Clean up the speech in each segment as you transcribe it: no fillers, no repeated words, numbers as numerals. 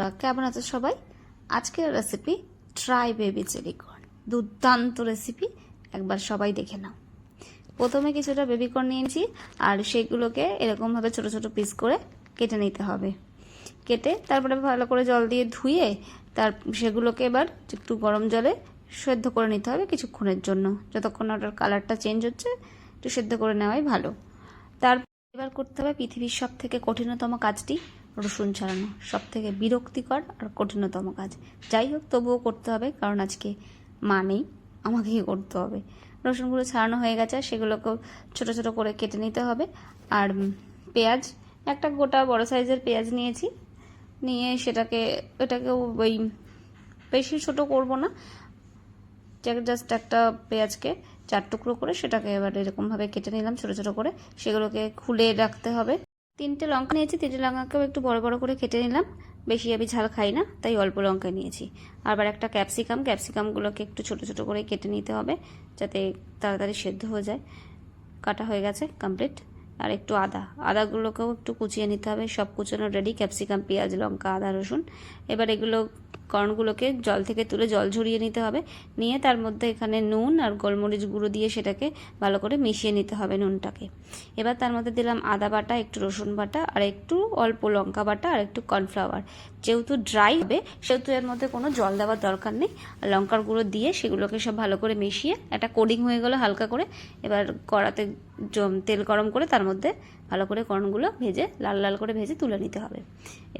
বন্ধুরা, কেমন আছো সবাই? আজকের recipe try baby chilli corn. দুর্দান্ত রেসিপি, একবার সবাই দেখে নাও। প্রথমে কিছুটা বেবি কর্ন নিয়েছি আর সেগুলোকে এরকমভাবে ছোট ছোট পিস করে কেটে নিতে হবে। কেটে তারপরে ভালো করে জল দিয়ে ধুয়ে সেগুলোকে এবার একটু গরম জলে সেদ্ধ করে নিতে হবে কিছুক্ষণের জন্য, যতক্ষণ ওটার কালারটা চেঞ্জ হচ্ছে একটু সেদ্ধ করে নেওয়াই ভালো। এবার করতে হবে পৃথিবীর সব থেকে কঠিনতম কাজটি, রসুন ছাড়ানো। সব থেকে বিরক্তিকর আর কঠিনতম কাজ, যাই হোক তবুও করতে হবে, কারণ আজকে মা নেই, আমাকেই করতে হবে। রসুনগুলো ছাড়ানো হয়ে গেছে, সেগুলোকেও ছোট ছোট করে কেটে নিতে হবে। আর পেঁয়াজ, একটা গোটা বড় সাইজের পেঁয়াজ নিয়েছি, নিয়ে এটাকেও ওই বেশি ছোট করব না, জাস্ট একটা পেঁয়াজকে 4 টুকরো করে সেটাকে এবার এরকমভাবে কেটে নিলাম ছোট ছোট করে। সেগুলোকে খুলে রাখতে হবে। 3টে লঙ্কা নিয়েছি, 3টে লঙ্কাকেও একটু বড় বড় করে কেটে নিলাম। বেশি আমি ঝাল খাই না, তাই অল্প লঙ্কা নিয়েছি। আবার একটা ক্যাপসিকামগুলোকে একটু ছোট ছোট করে কেটে নিতে হবে, যাতে তাড়াতাড়ি সেদ্ধ হয়ে যায়। কাটা হয়ে গেছে, কমপ্লিট। আর একটু আদাগুলোকেও একটু কুচিয়ে নিতে হবে। সব কুচানো রেডি, ক্যাপসিকাম, পেঁয়াজ, লঙ্কা, আদা, রসুন। এবার এগুলো কর্নগুলোকে জল থেকে তুলে জল ঝরিয়ে নিতে হবে। নিয়ে তার মধ্যে এখানে নুন আর গোলমরিচ গুঁড়ো দিয়ে সেটাকে ভালো করে মিশিয়ে নিতে হবে নুনটাকে। এবার তার মধ্যে দিলাম আদা বাটা, একটু রসুন বাটা, আর একটু অল্প লঙ্কা বাটা, আর একটু কর্নফ্লাওয়ার। যেহেতু ড্রাই হবে সেহেতু এর মধ্যে কোনো জল দেওয়ার দরকার নেই। আর লঙ্কার গুঁড়ো দিয়ে সেগুলোকে সব ভালো করে মিশিয়ে একটা কোডিং হয়ে গেলো হালকা করে। এবার কড়াতে তেল গরম করে তার মধ্যে ভালো করে কর্নগুলো ভেজে লাল লাল করে ভেজে তুলে নিতে হবে।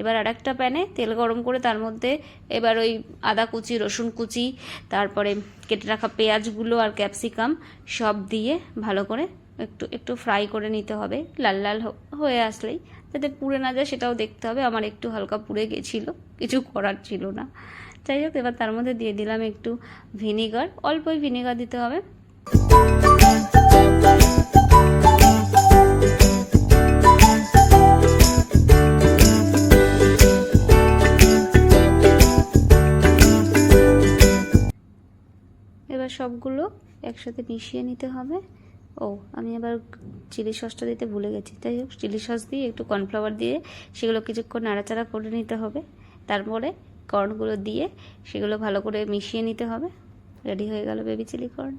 এবার আর একটা প্যানে তেল গরম করে তার মধ্যে এবার ওই আদা কুচি, রসুন কুচি, তারপরে কেটে রাখা পেঁয়াজগুলো আর ক্যাপসিকাম সব দিয়ে ভালো করে একটু একটু ফ্রাই করে নিতে হবে। লাল লাল হয়ে আসলেই, যাতে পুড়ে না যায় সেটাও দেখতে হবে। আমার একটু হালকা পুড়ে গেছিলো, কিছু করার ছিল না। যাই হোক, এবার তার মধ্যে দিয়ে দিলাম একটু ভিনিগার, অল্পই ভিনিগার দিতে হবে। এবার সবগুলো একসাথে মিশিয়ে নিতে হবে। আমি আবার চিলি সসটা দিতে ভুলে গেছি। যাই হোক, চিলি সস দিয়ে একটু কর্নফ্লাওয়ার দিয়ে সেগুলো কিছুক্ষণ নাড়াচাড়া করে নিতে হবে। তারপরে কর্নগুলো দিয়ে সেগুলো ভালো করে মিশিয়ে নিতে হবে। রেডি হয়ে গেল বেবি চিলি কর্ন।